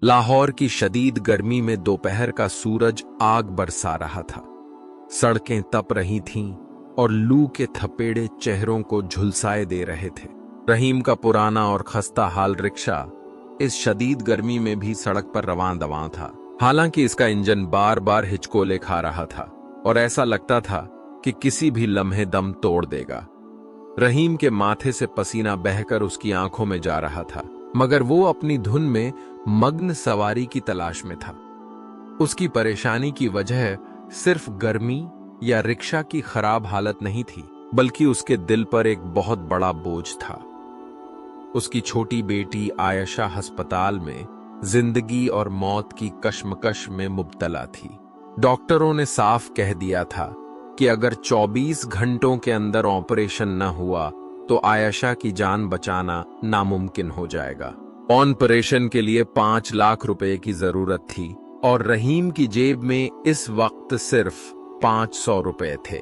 लाहौर की शदीद गर्मी में दोपहर का सूरज आग बरसा रहा था। सड़कें तप रही थीं और लू के थपेड़े चेहरों को झुलसाए दे रहे थे। रहीम का पुराना और खस्ता हाल रिक्शा इस शदीद गर्मी में भी सड़क पर रवां दवां था। हालांकि इसका इंजन बार बार हिचकोले खा रहा था और ऐसा लगता था कि किसी भी लम्हे दम तोड़ देगा। रहीम के माथे से पसीना बहकर उसकी आंखों में जा रहा था, मगर वो अपनी धुन में मग्न सवारी की तलाश में था। उसकी परेशानी की वजह सिर्फ गर्मी या रिक्शा की खराब हालत नहीं थी, बल्कि उसके दिल पर एक बहुत बड़ा बोझ था। उसकी छोटी बेटी आयशा अस्पताल में जिंदगी और मौत की कश्मकश में मुब्तला थी। डॉक्टरों ने साफ कह दिया था कि अगर 24 घंटों के अंदर ऑपरेशन न हुआ तो आयशा की जान बचाना नामुमकिन हो जाएगा। ऑपरेशन के लिए 5 लाख रुपए की जरूरत थी और रहीम की जेब में इस वक्त सिर्फ 500 रुपए थे।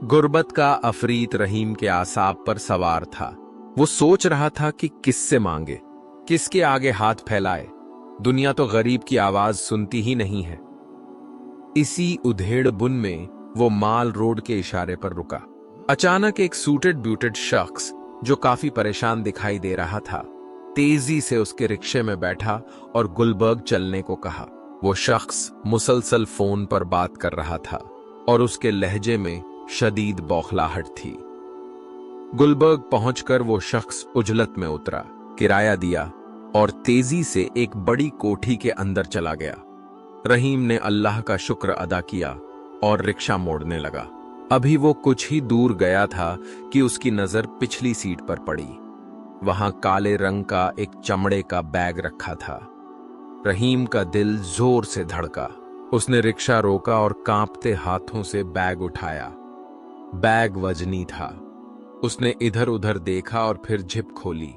गुर्बत का अफरीत रहीम के आसाब पर सवार था। वो सोच रहा था कि किससे मांगे, किसके आगे हाथ फैलाए। दुनिया तो गरीब की आवाज सुनती ही नहीं है। इसी उधेड़ बुन में वो माल रोड के इशारे पर रुका। अचानक एक सूटेड ब्यूटेड शख्स जो काफी परेशान दिखाई दे रहा था, तेजी से उसके रिक्शे में बैठा और गुलबर्ग चलने को कहा। वो शख्स मुसलसल फोन पर बात कर रहा था और उसके लहजे में शदीद बौखलाहट थी। गुलबर्ग पहुंचकर वो शख्स उजलत में उतरा, किराया दिया और तेजी से एक बड़ी कोठी के अंदर चला गया। रहीम ने अल्लाह का शुक्र अदा किया और रिक्शा मोड़ने लगा। अभी वो कुछ ही दूर गया था कि उसकी नजर पिछली सीट पर पड़ी। वहां काले रंग का एक चमड़े का बैग रखा था। रहीम का दिल जोर से धड़का। उसने रिक्शा रोका और कांपते हाथों से बैग उठाया। बैग वजनी था। उसने इधर उधर देखा और फिर झिप खोली।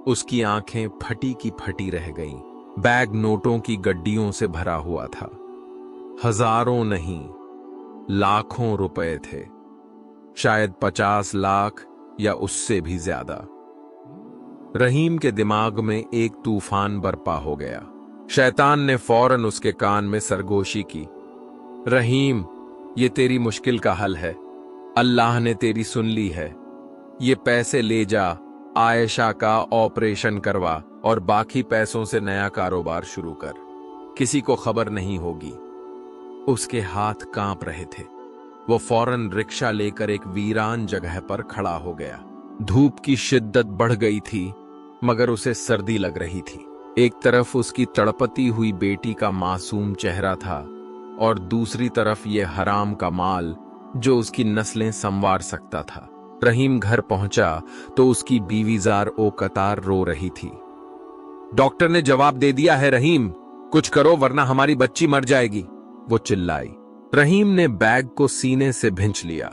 उसकी आंखें फटी की फटी रह गईं। बैग नोटों की गड्डियों से भरा हुआ था। हजारों नहीं, लाखों रुपए थे, शायद 50 लाख या उससे भी ज्यादा। रहीम के दिमाग में एक तूफान बरपा हो गया। शैतान ने फौरन उसके कान में सरगोशी की। रहीम, ये तेरी मुश्किल का हल है। अल्लाह ने तेरी सुन ली है। ये पैसे ले जा, आयशा का ऑपरेशन करवा और बाकी पैसों से नया कारोबार शुरू कर। किसी को खबर नहीं होगी। उसके हाथ कांप रहे थे। वो फौरन रिक्शा लेकर एक वीरान जगह पर खड़ा हो गया। धूप की शिद्दत बढ़ गई थी, मगर उसे सर्दी लग रही थी। एक तरफ उसकी तड़पती हुई बेटी का मासूम चेहरा था और दूसरी तरफ ये हराम का माल जो उसकी नस्लें संवार सकता था। रहीम घर पहुंचा तो उसकी बीवी जार ओ कतार रो रही थी। डॉक्टर ने जवाब दे दिया है रहीम, कुछ करो वरना हमारी बच्ची मर जाएगी, वो चिल्लाई। रहीम ने बैग को सीने से भिंच लिया।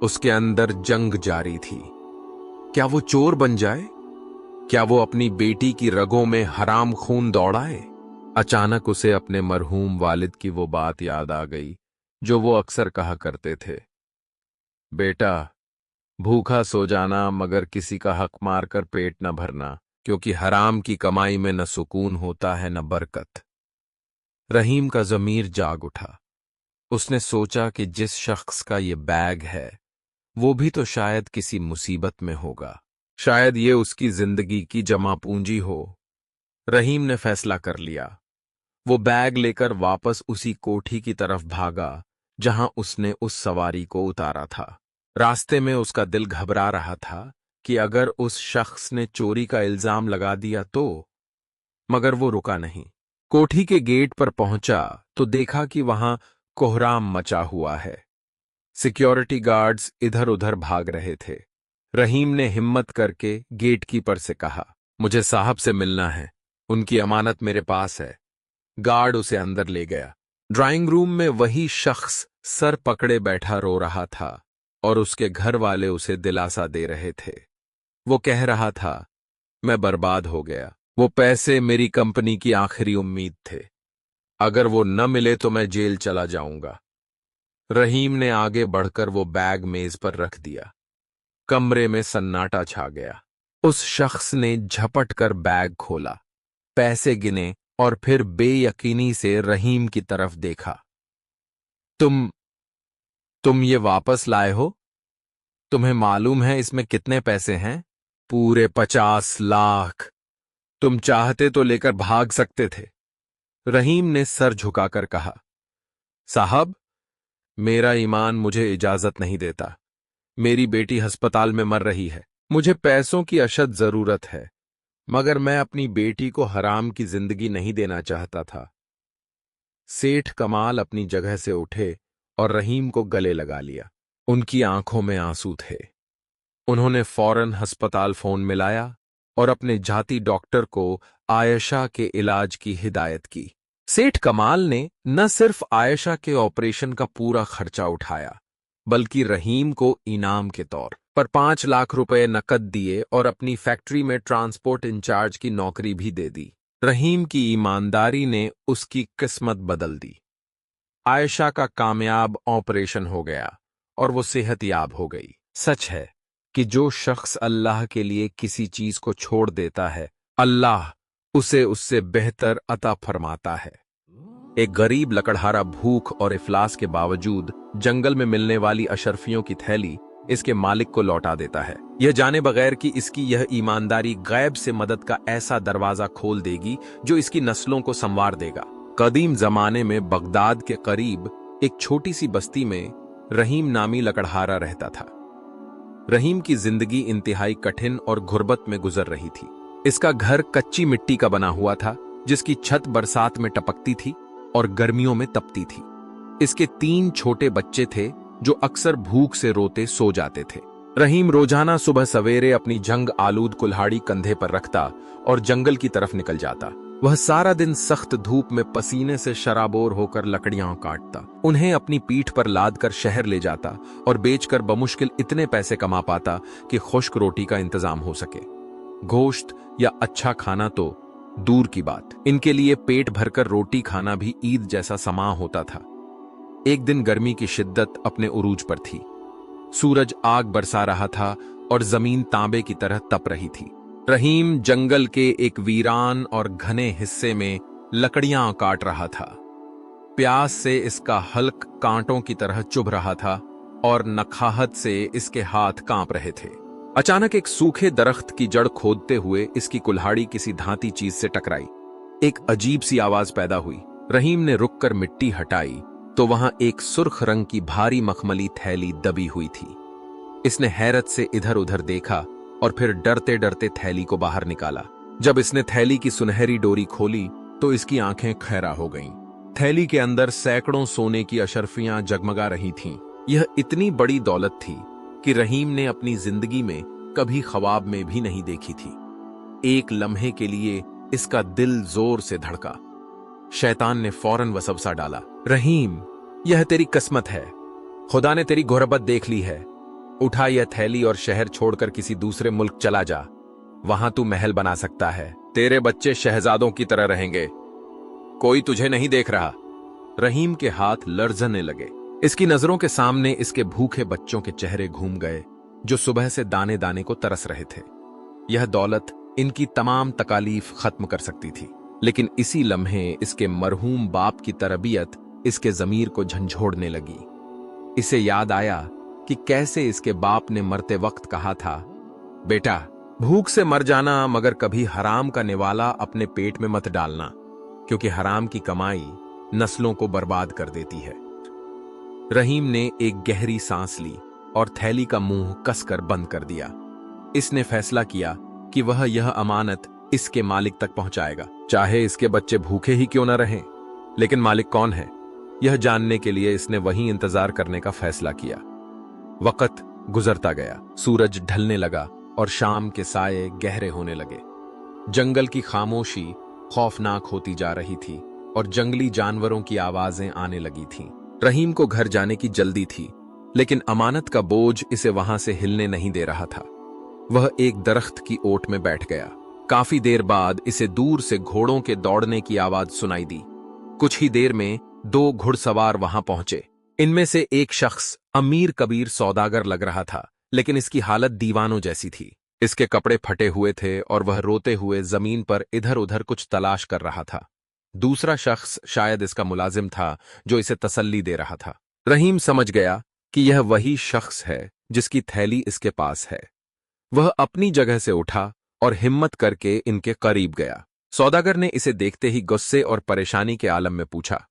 उसके अंदर जंग जारी थी। क्या वो चोर बन जाए? क्या वो अपनी बेटी की रगों में हराम खून दौड़ाए? अचानक उसे अपने मरहूम वालिद की वो बात याद आ गई जो वो अक्सर कहा करते थे, बेटा, भूखा सो जाना मगर किसी का हक मारकर पेट न भरना, क्योंकि हराम की कमाई में न सुकून होता है न बरकत। रहीम का ज़मीर जाग उठा। उसने सोचा कि जिस शख्स का ये बैग है वो भी तो शायद किसी मुसीबत में होगा। शायद ये उसकी जिंदगी की जमा पूंजी हो। रहीम ने फैसला कर लिया। वो बैग लेकर वापस उसी कोठी की तरफ भागा जहां उसने उस सवारी को उतारा था। रास्ते में उसका दिल घबरा रहा था कि अगर उस शख्स ने चोरी का इल्जाम लगा दिया तो, मगर वो रुका नहीं। कोठी के गेट पर पहुंचा तो देखा कि वहां कोहराम मचा हुआ है। सिक्योरिटी गार्ड्स इधर उधर भाग रहे थे। रहीम ने हिम्मत करके गेटकीपर से कहा, मुझे साहब से मिलना है, उनकी अमानत मेरे पास है। गार्ड उसे अंदर ले गया। ड्राइंग रूम में वही शख्स सर पकड़े बैठा रो रहा था और उसके घर वाले उसे दिलासा दे रहे थे। वो कह रहा था, मैं बर्बाद हो गया। वो पैसे मेरी कंपनी की आखिरी उम्मीद थे। अगर वो न मिले तो मैं जेल चला जाऊंगा। रहीम ने आगे बढ़कर वो बैग मेज पर रख दिया। कमरे में सन्नाटा छा गया। उस शख्स ने झपट कर बैग खोला, पैसे गिने और फिर बेयकीनी से रहीम की तरफ देखा। तुम ये वापस लाए हो? तुम्हें मालूम है इसमें कितने पैसे हैं? पूरे 50 लाख। तुम चाहते तो लेकर भाग सकते थे। रहीम ने सर झुकाकर कहा, साहब, मेरा ईमान मुझे इजाजत नहीं देता। मेरी बेटी अस्पताल में मर रही है। मुझे पैसों की अशद जरूरत है, मगर मैं अपनी बेटी को हराम की जिंदगी नहीं देना चाहता था। सेठ कमाल अपनी जगह से उठे और रहीम को गले लगा लिया। उनकी आंखों में आंसू थे। उन्होंने फौरन अस्पताल फोन मिलाया और अपने जाती डॉक्टर को आयशा के इलाज की हिदायत की। सेठ कमाल ने न सिर्फ आयशा के ऑपरेशन का पूरा खर्चा उठाया, बल्कि रहीम को इनाम के तौर पर 5 लाख रुपए नकद दिए और अपनी फैक्ट्री में ट्रांसपोर्ट इंचार्ज की नौकरी भी दे दी। रहीम की ईमानदारी ने उसकी किस्मत बदल दी। आयशा का कामयाब ऑपरेशन हो गया और वो सेहतयाब हो गई। सच है कि जो शख्स अल्लाह के लिए किसी चीज को छोड़ देता है, अल्लाह उसे उससे बेहतर अता फरमाता है। एक गरीब लकड़हारा भूख और इफलास के बावजूद जंगल में मिलने वाली अशरफियों की थैली इसके मालिक को लौटा देता है, यह जाने बगैर कि इसकी यह ईमानदारी गैब से मदद का ऐसा दरवाजा खोल देगी जो इसकी नस्लों को संवार देगा। कदीम जमाने में बगदाद के करीब एक छोटी सी बस्ती में रहीम नामी लकड़हारा रहता था। रहीम की जिंदगी इंतहाई कठिन और गुर्बत में गुजर रही थी। इसका घर कच्ची मिट्टी का बना हुआ था, जिसकी छत बरसात में टपकती थी और गर्मियों में तपती थी। इसके 3 छोटे बच्चे थे जो अक्सर भूख से रोते सो जाते थे। रहीम रोजाना सुबह सवेरे अपनी जंग आलूद कुल्हाड़ी कंधे पर रखता और जंगल की तरफ निकल जाता। वह सारा दिन सख्त धूप में पसीने से शराबोर होकर लकड़ियां काटता, उन्हें अपनी पीठ पर लाद कर शहर ले जाता और बेचकर बमुश्किल इतने पैसे कमा पाता कि खुश्क रोटी का इंतजाम हो सके। गोश्त या अच्छा खाना तो दूर की बात, इनके लिए पेट भरकर रोटी खाना भी ईद जैसा समा होता था। एक दिन गर्मी की शिद्दत अपने उरूज पर थी। सूरज आग बरसा रहा था और जमीन तांबे की तरह तप रही थी। रहीम जंगल के एक वीरान और घने हिस्से में लकड़ियां काट रहा था। प्यास से इसका हल्क कांटों की तरह चुभ रहा था और नखाहत से इसके हाथ कांप रहे थे। अचानक एक सूखे दरख्त की जड़ खोदते हुए इसकी कुल्हाड़ी किसी धाती चीज से टकराई। एक अजीब सी आवाज पैदा हुई। रहीम ने रुककर मिट्टी हटाई तो वहां एक सुर्ख रंग की भारी मखमली थैली दबी हुई थी। इसने हैरत से इधर उधर देखा और फिर डरते डरते थैली को बाहर निकाला। जब इसने थैली की सुनहरी डोरी खोली तो इसकी आंखें खैरा हो गईं। थैली के अंदर सैकड़ों सोने की अशर्फियां जगमगा रही थीं। यह इतनी बड़ी दौलत थी कि रहीम ने अपनी जिंदगी में कभी ख्वाब में भी नहीं देखी थी। एक लम्हे के लिए इसका दिल जोर से धड़का। शैतान ने फौरन वसवसा डाला, रहीम, यह तेरी किस्मत है। खुदा ने तेरी गुर्बत देख ली है। उठा यह थैली और शहर छोड़कर किसी दूसरे मुल्क चला जा। वहां तू महल बना सकता है। तेरे बच्चे शहजादों की तरह रहेंगे। कोई तुझे नहीं देख रहा। रहीम के हाथ लर्जने लगे। इसकी नजरों के सामने इसके भूखे बच्चों के चेहरे घूम गए जो सुबह से दाने दाने को तरस रहे थे। यह दौलत इनकी तमाम तकालीफ खत्म कर सकती थी, लेकिन इसी लम्हे इसके मरहूम बाप की तरबियत इसके जमीर को झंझोड़ने लगी। इसे याद आया कि कैसे इसके बाप ने मरते वक्त कहा था, बेटा, भूख से मर जाना मगर कभी हराम का निवाला अपने पेट में मत डालना, क्योंकि हराम की कमाई नस्लों को बर्बाद कर देती है। रहीम ने एक गहरी सांस ली और थैली का मुंह कसकर बंद कर दिया। इसने फैसला किया कि वह यह अमानत इसके मालिक तक पहुंचाएगा, चाहे इसके बच्चे भूखे ही क्यों न रहें। लेकिन मालिक कौन है, यह जानने के लिए इसने वहीं इंतजार करने का फैसला किया। वक्त गुजरता गया, सूरज ढलने लगा और शाम के साये गहरे होने लगे। जंगल की खामोशी खौफनाक होती जा रही थी और जंगली जानवरों की आवाजें आने लगी थीं। रहीम को घर जाने की जल्दी थी, लेकिन अमानत का बोझ इसे वहां से हिलने नहीं दे रहा था। वह एक दरख्त की ओट में बैठ गया। काफी देर बाद इसे दूर से घोड़ों के दौड़ने की आवाज सुनाई दी। कुछ ही देर में 2 घुड़सवार वहां पहुंचे। इनमें से एक शख्स अमीर कबीर सौदागर लग रहा था, लेकिन इसकी हालत दीवानों जैसी थी। इसके कपड़े फटे हुए थे और वह रोते हुए जमीन पर इधर उधर कुछ तलाश कर रहा था। दूसरा शख्स शायद इसका मुलाजिम था जो इसे तसल्ली दे रहा था। रहीम समझ गया कि यह वही शख्स है जिसकी थैली इसके पास है। वह अपनी जगह से उठा और हिम्मत करके इनके करीब गया। सौदागर ने इसे देखते ही गुस्से और परेशानी के आलम में पूछा,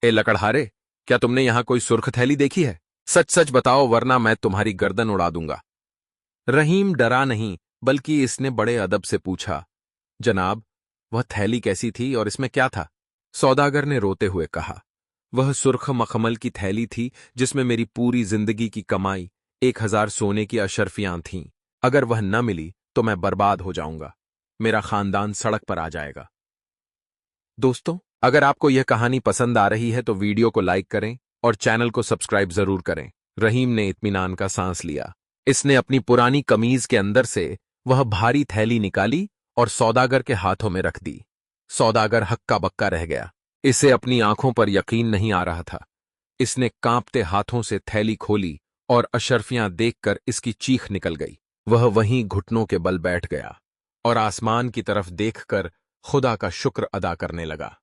ए लकड़हारे, क्या तुमने यहां कोई सुर्ख थैली देखी है? सच सच बताओ वरना मैं तुम्हारी गर्दन उड़ा दूंगा। रहीम डरा नहीं बल्कि इसने बड़े अदब से पूछा, जनाब, वह थैली कैसी थी और इसमें क्या था? सौदागर ने रोते हुए कहा, वह सुर्ख मखमल की थैली थी जिसमें मेरी पूरी जिंदगी की कमाई 1000 सोने की अशर्फियां थीं। अगर वह न मिली तो मैं बर्बाद हो जाऊंगा, मेरा खानदान सड़क पर आ जाएगा। दोस्तों, अगर आपको यह कहानी पसंद आ रही है तो वीडियो को लाइक करें और चैनल को सब्सक्राइब जरूर करें। रहीम ने इत्मीनान का सांस लिया। इसने अपनी पुरानी कमीज के अंदर से वह भारी थैली निकाली और सौदागर के हाथों में रख दी। सौदागर हक्का बक्का रह गया। इसे अपनी आंखों पर यकीन नहीं आ रहा था। इसने कांपते हाथों से थैली खोली और अशर्फियां देखकर इसकी चीख निकल गई। वह वहीं घुटनों के बल बैठ गया और आसमान की तरफ देखकर खुदा का शुक्र अदा करने लगा।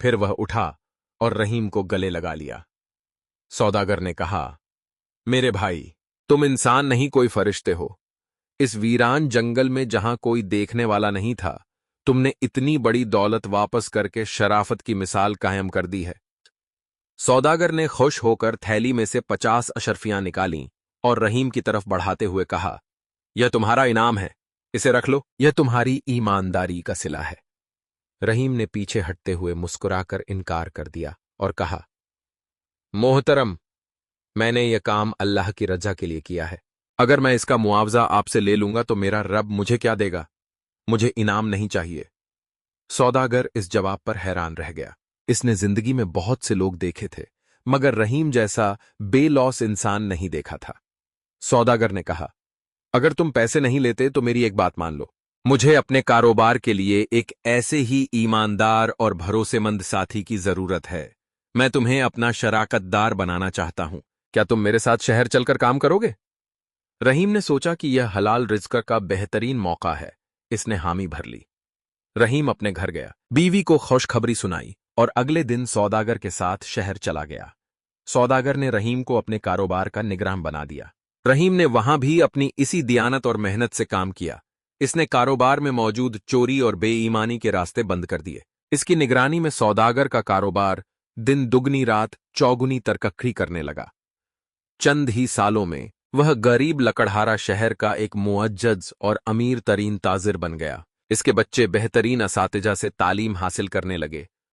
फिर वह उठा और रहीम को गले लगा लिया। सौदागर ने कहा, मेरे भाई, तुम इंसान नहीं कोई फरिश्ते हो। इस वीरान जंगल में जहां कोई देखने वाला नहीं था, तुमने इतनी बड़ी दौलत वापस करके शराफत की मिसाल कायम कर दी है। सौदागर ने खुश होकर थैली में से 50 अशर्फियां निकालीं और रहीम की तरफ बढ़ाते हुए कहा, यह तुम्हारा इनाम है, इसे रख लो, यह तुम्हारी ईमानदारी का सिला है। रहीम ने पीछे हटते हुए मुस्कुराकर इनकार कर दिया और कहा, मोहतरम, मैंने यह काम अल्लाह की रजा के लिए किया है। अगर मैं इसका मुआवजा आपसे ले लूंगा तो मेरा रब मुझे क्या देगा? मुझे इनाम नहीं चाहिए। सौदागर इस जवाब पर हैरान रह गया। इसने जिंदगी में बहुत से लोग देखे थे, मगर रहीम जैसा बेलौस इंसान नहीं देखा था। सौदागर ने कहा, अगर तुम पैसे नहीं लेते तो मेरी एक बात मान लो। मुझे अपने कारोबार के लिए एक ऐसे ही ईमानदार और भरोसेमंद साथी की जरूरत है। मैं तुम्हें अपना शराकतदार बनाना चाहता हूं। क्या तुम मेरे साथ शहर चलकर काम करोगे? रहीम ने सोचा कि यह हलाल रिज़्क का बेहतरीन मौका है। इसने हामी भर ली। रहीम अपने घर गया, बीवी को खुशखबरी सुनाई और अगले दिन सौदागर के साथ शहर चला गया। सौदागर ने रहीम को अपने कारोबार का निगरान बना दिया। रहीम ने वहां भी अपनी इसी दियानत और मेहनत से काम किया। इसने कारोबार में मौजूद चोरी और बेईमानी के रास्ते बंद कर दिए। इसकी निगरानी में सौदागर का कारोबार दिन दुगनी रात चौगुनी तरक्की करने लगा। चंद ही सालों में वह गरीब लकड़हारा शहर का एक मुअज्जज और अमीर तरीन ताजिर बन गया। इसके बच्चे बेहतरीन असातिजा से तालीम हासिल करने लगे